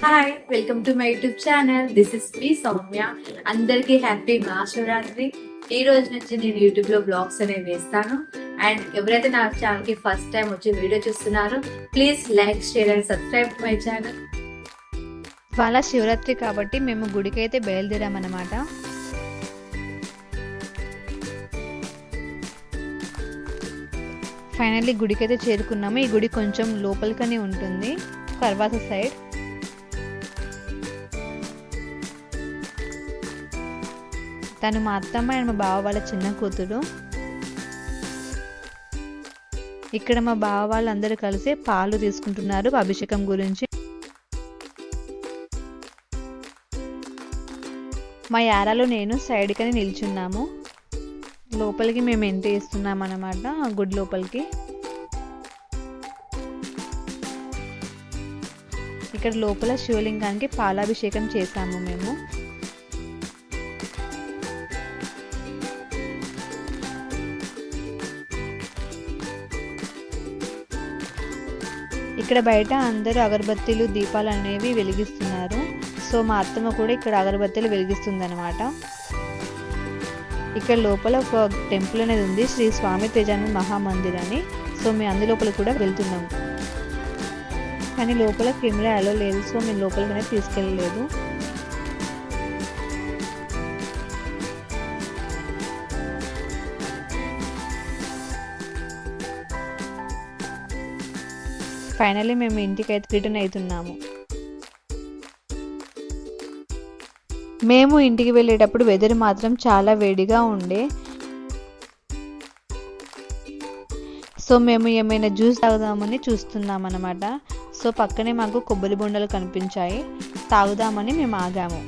Hi welcome to my YouTube channel. This is me Soumya. అందరికీ happy Mahashivratri. ఈ రోజు నుంచి నేను యూట్యూబ్లో బ్లాగ్స్ అనేవి వేస్తాను. అండ్ ఎవరైతే నా ఛానల్కి ఫస్ట్ టైం వచ్చి వీడియో చూస్తున్నారో please like, share and subscribe to my channel. ఇవాళ శివరాత్రి కాబట్టి మేము గుడికి అయితే బయలుదేరామన్నమాట. ఫైనల్లీ గుడికి అయితే చేరుకున్నాము. ఈ గుడి కొంచెం లోపలికనే ఉంటుంది, కర్వాస సైడ్. తను మా అత్తమ్మ అండ్ మా బావ వాళ్ళ చిన్న కూతురు. ఇక్కడ మా బావ వాళ్ళందరూ కలిసి పాలు తీసుకుంటున్నారు అభిషేకం గురించి. మా యారాలో నేను సైడ్కని నిల్చున్నాము. లోపలికి మేము ఎంట్రీ ఇస్తున్నాం అన్నమాట, గుడి లోపలికి. ఇక్కడ లోపల శివలింగానికి పాలాభిషేకం చేశాము మేము. ఇక్కడ బయట అందరూ అగరబత్తీలు, దీపాలు అనేవి వెలిగిస్తున్నారు. సో మా అత్తమ్మ కూడా ఇక్కడ అగరబత్తీలు వెలిగిస్తుంది అనమాట. ఇక్కడ లోపల ఒక టెంపుల్ అనేది ఉంది, శ్రీ స్వామి తేజానంద మహామందిర్ అని. సో మేము అందులోపల కూడా వెళ్తున్నాము, కానీ లోపల కెమెరా అలో లేదు. సో మేము లోపలికనే తీసుకెళ్ళలేదు. ఫైనల్లీ మేము ఇంటికి అయితే రిటర్న్ అవుతున్నాము. మేము ఇంటికి వెళ్ళేటప్పుడు వెదర్ మాత్రం చాలా వేడిగా ఉండే. సో మేము ఏమైనా జ్యూస్ తాగుదామని చూస్తున్నాం అన్నమాట. సో పక్కనే మాకు కొబ్బరి బొండలు కనిపించాయి, తాగుదామని మేము ఆగాము.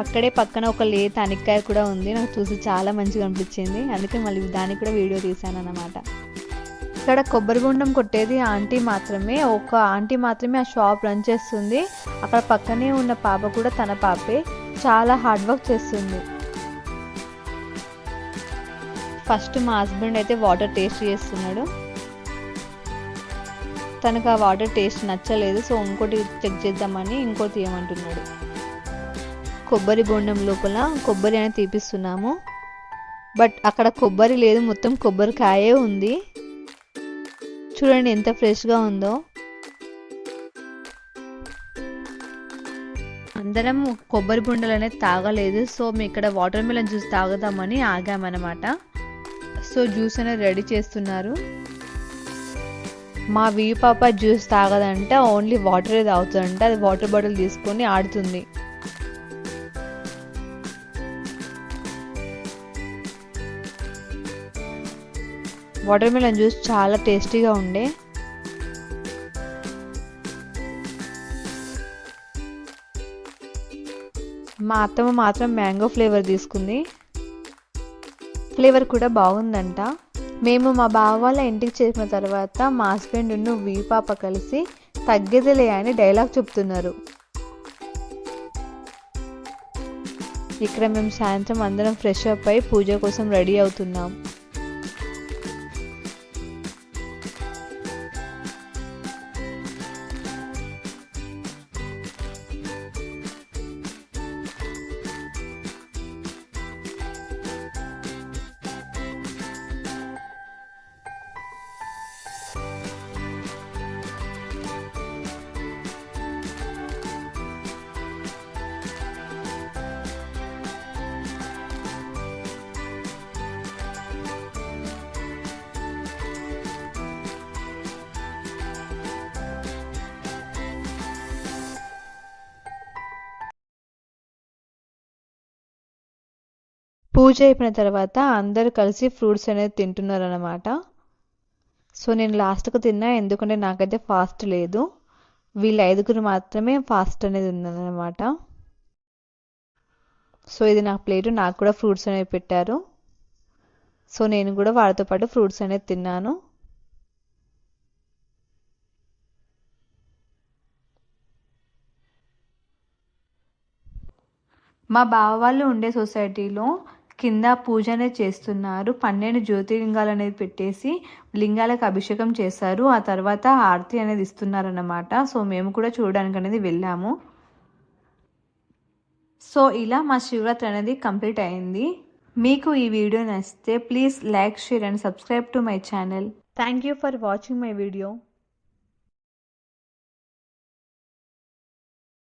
అక్కడే పక్కన ఒక లేత అనిక్కాయ కూడా ఉంది. నాకు చూసి చాలా మంచిగా అనిపించింది, అందుకే మళ్ళీ దానికి కూడా వీడియో తీశాను అన్నమాట. ఇక్కడ కొబ్బరి బొండం కొట్టేది ఆంటీ మాత్రమే, ఒక ఆంటీ మాత్రమే ఆ షాప్ రన్ చేస్తుంది. అక్కడ పక్కనే ఉన్న పాప కూడా తన పాపే, చాలా హార్డ్ వర్క్ చేస్తుంది. ఫస్ట్ మా హస్బెండ్ అయితే వాటర్ టేస్ట్ చేస్తున్నాడు. తనకు ఆ వాటర్ టేస్ట్ నచ్చలేదు. సో ఇంకోటి చెక్ చేద్దామని ఇంకోటి తీయమంటున్నాడు. కొబ్బరి బొండం లోపల కొబ్బరి అనేది తీపిస్తున్నాము, బట్ అక్కడ కొబ్బరి లేదు, మొత్తం కొబ్బరికాయే ఉంది. చూడండి ఎంత ఫ్రెష్గా ఉందో. అందరం కొబ్బరి బొండలు అనేది తాగలేదు. సో మేము ఇక్కడ వాటర్ మిలన్ జ్యూస్ తాగుదామని ఆగామన్నమాట. సో జ్యూస్ అనేది రెడీ చేస్తున్నారు. మా వీ పాప జ్యూస్ తాగదంట, ఓన్లీ వాటరే తాగుతుందంట. అది వాటర్ బాటిల్ తీసుకొని ఆడుతుంది. వాటర్ మిలన్ జ్యూస్ చాలా టేస్టీగా ఉండే. మా అత్తమ్మ మాత్రం మ్యాంగో ఫ్లేవర్ తీసుకుంది. ఫ్లేవర్ కూడా బాగుందంట. మేము మా బావ వాళ్ళ ఇంటికి చేసిన తర్వాత మా హస్బెండ్ వీ పాప కలిసి తగ్గేదిలే అని డైలాగ్ చెప్తున్నారు. ఇక్కడ మేము సాయంత్రం అందరం ఫ్రెష్ అప్ అయి పూజ కోసం రెడీ అవుతున్నాం. పూజ అయిపోయిన తర్వాత అందరూ కలిసి ఫ్రూట్స్ అనేది తింటున్నారు అన్నమాట. సో నేను లాస్ట్కు తిన్నా, ఎందుకంటే నాకైతే ఫాస్ట్ లేదు. వీళ్ళు 5గురు మాత్రమే ఫాస్ట్ అనేది ఉన్నదన్నమాట. సో ఇది నా ప్లేట్, నాకు కూడా ఫ్రూట్స్ అనేవి పెట్టారు. సో నేను కూడా వాటితో పాటు ఫ్రూట్స్ అనేది తిన్నాను. మా బావ వాళ్ళు ఉండే సొసైటీలో కింద పూజ అనేది చేస్తున్నారు. 12 జ్యోతిర్లింగాలు అనేది పెట్టేసి లింగాలకు అభిషేకం చేశారు. ఆ తర్వాత ఆరతి అనేది ఇస్తున్నారన్నమాట. సో మేము కూడా చూడడానికి అనేది వెళ్ళాము. సో ఇలా మా శివరాత్రి అనేది కంప్లీట్ అయింది. మీకు ఈ వీడియో నచ్చితే please like, share and subscribe to my channel. Thank you for watching my video.